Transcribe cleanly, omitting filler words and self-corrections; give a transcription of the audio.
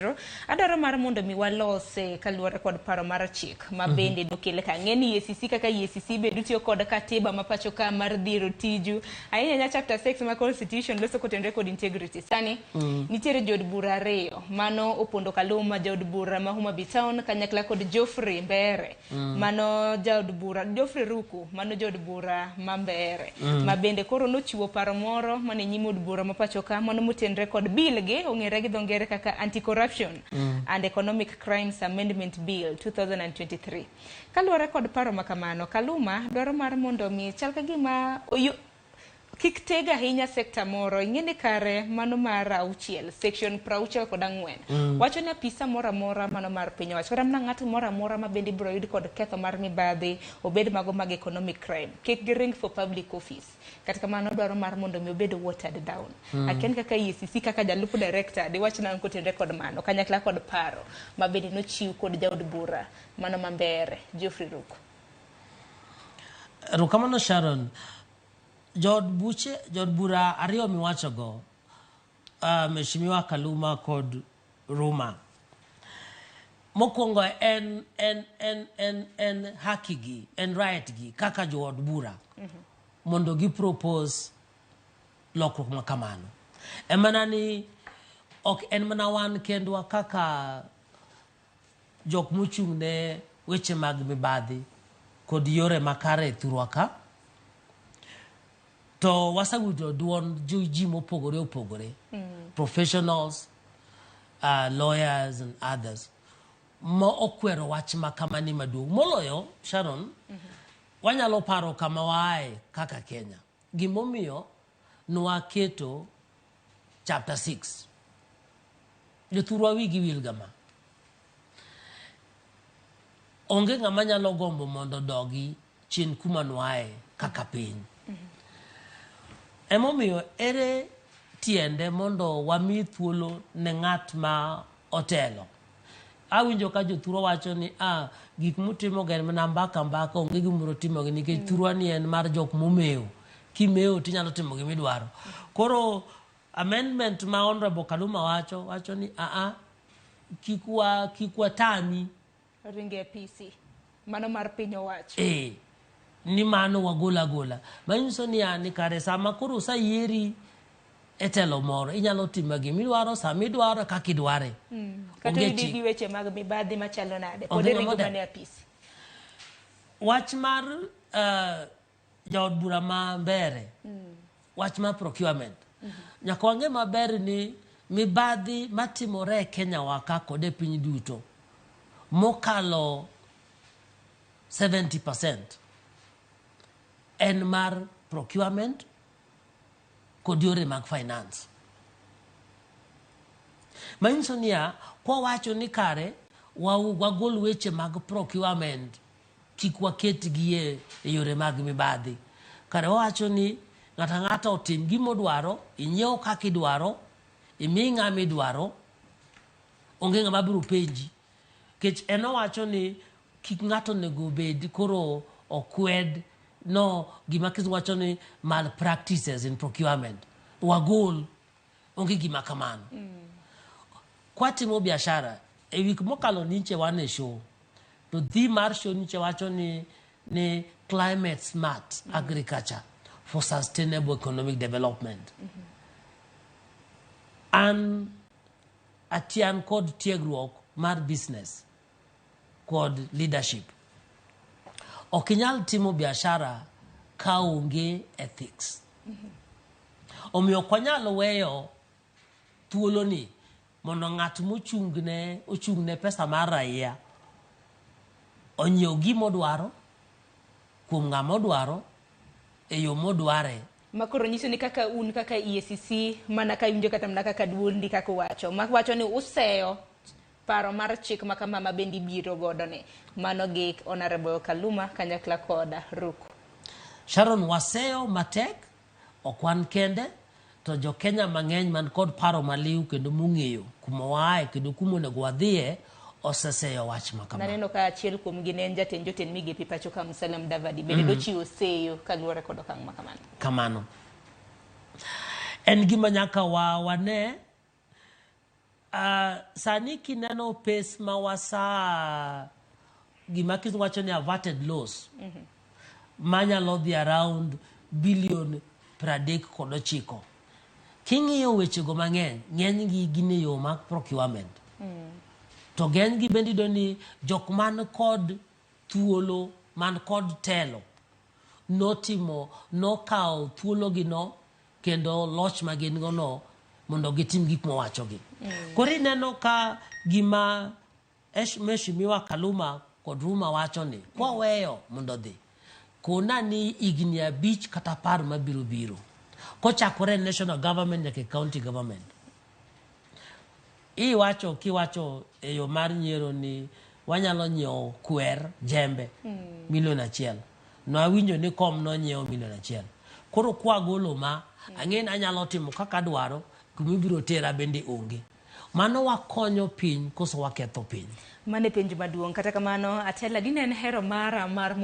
Adwaro mar mondo mi walose kaluwore kod paro mar chik ma bende dokele ka ng'eni EACC kaka EACC bedo tiyo kod katiba ma pacho ka mar dhiro tiju ahinya nya chapter 6 ma constitution loso kotenre kod integrity sani nitiere jod bura ariyo mano opondo Kaluma jod bura ma Homa Bay Town kanyakla kod Geoffrey Mbere mano jod bura Geoffrey Ruku mano jod bura ma Mbere ma bende koro nochiwo paro moro mane nyimod bura ma pacho ka mano motenre kod bill ge ong'ere gi dho ngere kaka anti-corruption and Economic Crimes Amendment Bill 2023. Kaluwore kod paro makamano, Kaluma dwaro mar mondo mi chal ka gima kik tega ahinya sekta moro ing'eni kare mano mar auchiel section 64 wacho ni apisa moro amora mano mar piny owacho kata mana ng'at moro amora ma bende ibiro yud kod ketho mar mibadhi obed mago mag economic crime kik giring for public office kata kamano dwaro mar mondo mi obed watered down aken kaka EACC kaka jalup director de wach nan kotenre kod mano kanyakla kod paro ma bende nochiw kod jaod bura mano ma Mbere Geoffrey Ruku. Rukamano Sharon, jod bura ariyo miwacho go mheshimiwa Kaluma kod Ruma mokwongo en haki gi en right gi kaka jod bura mondo gi propose lokruok makamano emana ni ok en mana wan kendwa kaka jok mochung' ne weche mag mibadhi kod yore makare thurwa ka to wasawuto duon ji mopogore opogore professionals lawyers and others ma okwero wach makamani maduong' moloyo Sharon wanyalo paro kama wae kaka Kenya gimomiyo nwaketo chapter 6 jothurwa wigi wil gama onge ng'ama nyalo gombo mondo dogi chien kuma nwae kaka piny emomiyo ere tiende mondo wami thuolo ne ng'at ma otelo awinjo ka jothurwa wacho ni gik mutimo gen mana mbaka onge gimoro timo gi nikech thurwa ni en mar jok momewo kimewo tinyalo timo gimidwaro koro amendment ma honorable Kaluma wacho ni kikwa tami ringe PC mano mar piny owacho ni mano wagola manyiso ni ani kare sama koro sayieri etelo moro inyalo timo gimidwaro samidwaro kaka idware kata yudi weche mag mibadhi machalo nade pod ringo mane apisi wach mar jaod bura ma Mbere wach mar procurement nyaka wange maber ni mibadhi matimore e Kenya waka kod e piny duto mokalo 70% en mar procurement kod yore mag finance manyiso niya kwa wacho ni kare wagol weche mag procurement kik waketgi e yore mag mibadhi kare wacho ni ng'ata otim gimodwaro inyiew kaka idwaro imi ng'ama idwaro onge ng'ama biro penji kech en owacho ni kik ng'ato nego bed koro okwed no gima wacho ni malpractices in procurement wagol onge gima kamano kwa timo biashara e wik mokalo ninche wane show to dhi mar show ninche wacho ni climate smart agriculture for sustainable economic development an atian kod tiegruok mar business kod leadership okinyal timo biashara kaonge ethics omiyo kwanyalo weyo thuolo ni mondo ng'at mochungne pesa mar raia onyiew gimodwaro kuom ng'ama odwaro e yo modware makoro nyiso ni kaka un kaka EACC mana ka winjo kata mana kaka duondi kaka wacho ni useyo paro mar chik makama ma bendi biro godo ne mano gi honorable Kaluma kanyakla koda Ruku. Sharon waseyo matek okwan kende to jo Kenya mang'eny man kod paro maliw kendo mung'eyo kuma wae kendo kuma onego wadhiye oseseyo wach makama naneno ka achiel kuom gi ne joten migepi pacho ka Musalia Mudavadi bende dochiwo seyo kaluwore kod okang' kamano en gima nyaka wane sani kineno pes mawasa gima kiwacho ni averted loss manyalo dhi around billion 39. King'iyo wechego mang'eny ng'enygi gin e yo mag procurement. To ng'enygi bende iyudo ni jok man kod thuolo man kod telo nokawo thuologino kendo loch ma gin go no mondo gitim gik mowachogi. Koro ineno ka gima Mheshimiwa Kaluma kod Ruma wacho ni kwaweyo mondo dhi kona ni igni 5 kata 10 mabiro biro kochakore national government nyaka county government. Kiwacho e yo mar nyiero ni wanyalo nyiewo kwer jembe milion 1. Nawinjo ni kom no nyiewo milion 1. Koro kwagolo ma ang'en anyalo timo kaka dwaro kumibiro tera bende onge. Mano wakonyo piny koso waketho piny. Mane penjo maduong' kata kamano Atela dine en hero mar